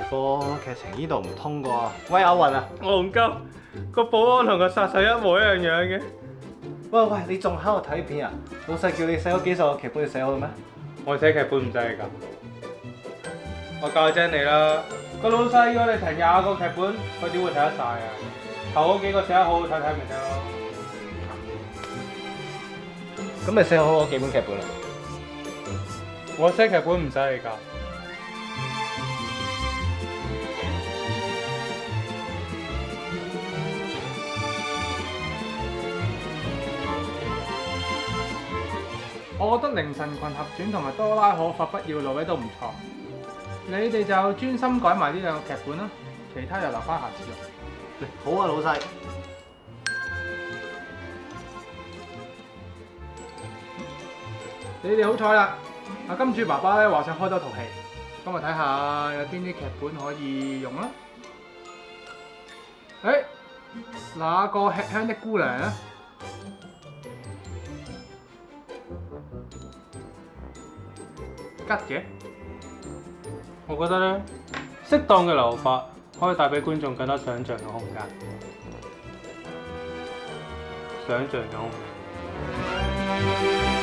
個劇情呢度唔通啩？喂，阿雲啊！戇鳩，個保安同個殺手一模一樣樣嘅。喂喂，你仲喺度睇片啊？老細叫你寫好幾首劇本，你寫好啦咩？我寫劇本唔使㗎，我教精你啦。個老細要我哋成20個劇本，佢點會睇得晒啊？頭嗰幾個寫得好好睇睇咪得咯。咁你寫好嗰幾本劇本啦？我寫劇本唔使你教。我覺得凌晨群俠傳同埋多拉可發不要路咧都唔錯，你哋就專心改埋呢兩個劇本啦，其他就留翻下次用。好啊，老細。你哋好彩啦！阿金主爸爸咧話想開多套戲，咁我睇下有邊啲劇本可以用啦。誒，那個吃香的姑娘咧？吉嘅，我覺得咧，適當嘅留法可以帶俾觀眾更多想像嘅空間。想像嘅空間。